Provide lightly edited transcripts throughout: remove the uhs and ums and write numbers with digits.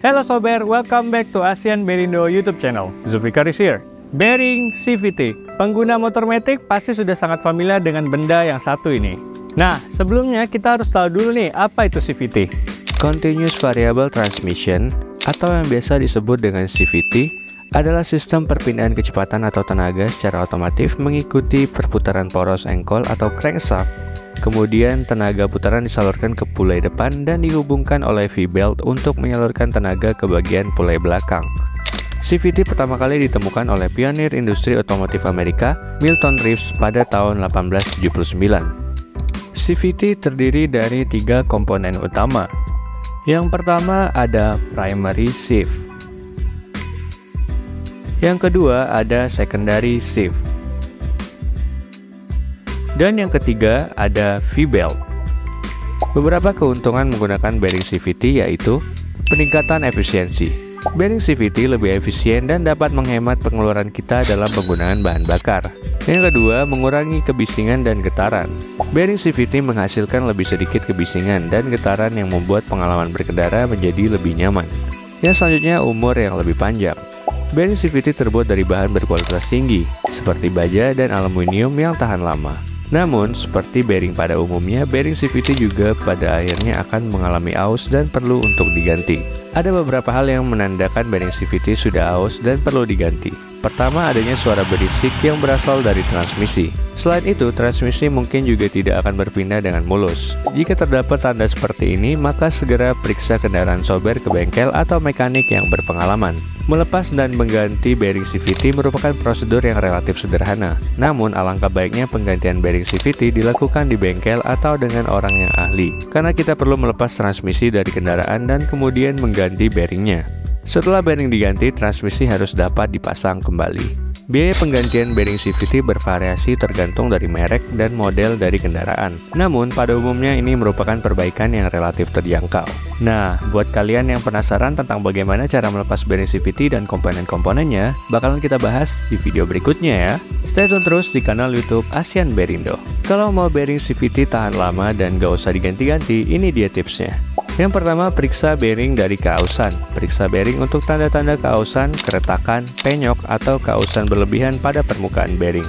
Hello Sober, welcome back to ASEAN Berindo YouTube channel. Zulfikar is here. Bearing CVT. Pengguna motor matic pasti sudah sangat familiar dengan benda yang satu ini. Nah, sebelumnya kita harus tahu dulu nih, apa itu CVT? Continuous Variable Transmission, atau yang biasa disebut dengan CVT, adalah sistem perpindahan kecepatan atau tenaga secara otomatis mengikuti perputaran poros engkol atau crankshaft. Kemudian tenaga putaran disalurkan ke pulai depan dan dihubungkan oleh V-belt untuk menyalurkan tenaga ke bagian pulai belakang. CVT pertama kali ditemukan oleh pionir industri otomotif Amerika, Milton Reeves pada tahun 1879. CVT terdiri dari 3 komponen utama. Yang pertama ada primary sheath. Yang kedua ada secondary sheath. Dan yang ketiga ada V-belt. Beberapa keuntungan menggunakan bearing CVT yaitu peningkatan efisiensi. Bearing CVT lebih efisien dan dapat menghemat pengeluaran kita dalam penggunaan bahan bakar. Yang kedua, mengurangi kebisingan dan getaran. Bearing CVT menghasilkan lebih sedikit kebisingan dan getaran yang membuat pengalaman berkendara menjadi lebih nyaman. Yang selanjutnya, umur yang lebih panjang. Bearing CVT terbuat dari bahan berkualitas tinggi, seperti baja dan aluminium yang tahan lama. Namun, seperti bearing pada umumnya, bearing CVT juga pada akhirnya akan mengalami aus dan perlu untuk diganti. Ada beberapa hal yang menandakan bearing CVT sudah aus dan perlu diganti. Pertama, adanya suara berisik yang berasal dari transmisi. Selain itu, transmisi mungkin juga tidak akan berpindah dengan mulus. Jika terdapat tanda seperti ini, maka segera periksa kendaraan Sober ke bengkel atau mekanik yang berpengalaman. Melepas dan mengganti bearing CVT merupakan prosedur yang relatif sederhana. Namun, alangkah baiknya penggantian bearing CVT dilakukan di bengkel atau dengan orang yang ahli, karena kita perlu melepas transmisi dari kendaraan dan kemudian mengganti bearingnya. Setelah bearing diganti, transmisi harus dapat dipasang kembali. Biaya penggantian bearing CVT bervariasi tergantung dari merek dan model dari kendaraan. Namun, pada umumnya ini merupakan perbaikan yang relatif terjangkau. Nah, buat kalian yang penasaran tentang bagaimana cara melepas bearing CVT dan komponen-komponennya, bakalan kita bahas di video berikutnya ya. Stay tune terus di kanal YouTube ASEAN Berindo. Kalau mau bearing CVT tahan lama dan gak usah diganti-ganti, ini dia tipsnya. Yang pertama, periksa bearing dari keausan. Periksa bearing untuk tanda-tanda keausan, keretakan, penyok, atau keausan berlebihan pada permukaan bearing.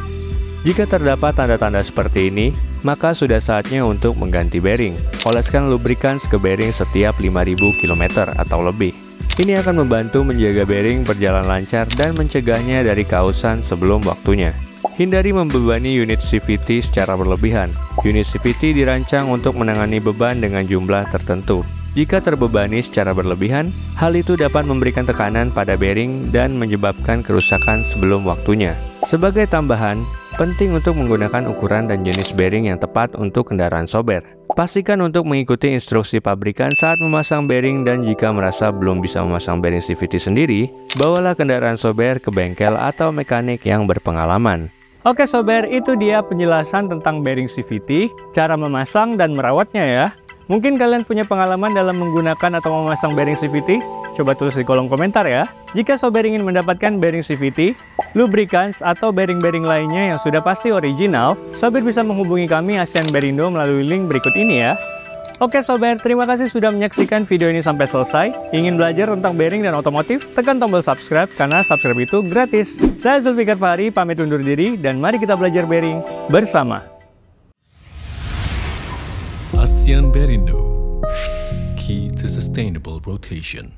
Jika terdapat tanda-tanda seperti ini, maka sudah saatnya untuk mengganti bearing. Oleskan lubricants ke bearing setiap 5000 km atau lebih. Ini akan membantu menjaga bearing berjalan lancar dan mencegahnya dari keausan sebelum waktunya. Hindari membebani unit CVT secara berlebihan. Unit CVT dirancang untuk menangani beban dengan jumlah tertentu. Jika terbebani secara berlebihan, hal itu dapat memberikan tekanan pada bearing dan menyebabkan kerusakan sebelum waktunya. Sebagai tambahan, penting untuk menggunakan ukuran dan jenis bearing yang tepat untuk kendaraan Sober. Pastikan untuk mengikuti instruksi pabrikan saat memasang bearing, dan jika merasa belum bisa memasang bearing CVT sendiri, bawalah kendaraan Sober ke bengkel atau mekanik yang berpengalaman. Oke Sober, itu dia penjelasan tentang bearing CVT, cara memasang dan merawatnya ya. Mungkin kalian punya pengalaman dalam menggunakan atau memasang bearing CVT? Coba tulis di kolom komentar ya. Jika Sober ingin mendapatkan bearing CVT, lubricants, atau bearing-bearing lainnya yang sudah pasti original, Sober bisa menghubungi kami ASEAN Berindo melalui link berikut ini ya. Oke Sober, terima kasih sudah menyaksikan video ini sampai selesai. Ingin belajar tentang bearing dan otomotif? Tekan tombol subscribe, karena subscribe itu gratis. Saya Zulfikar Fahri, pamit undur diri, dan mari kita belajar bearing bersama. ASEAN Berindo, key to sustainable rotation.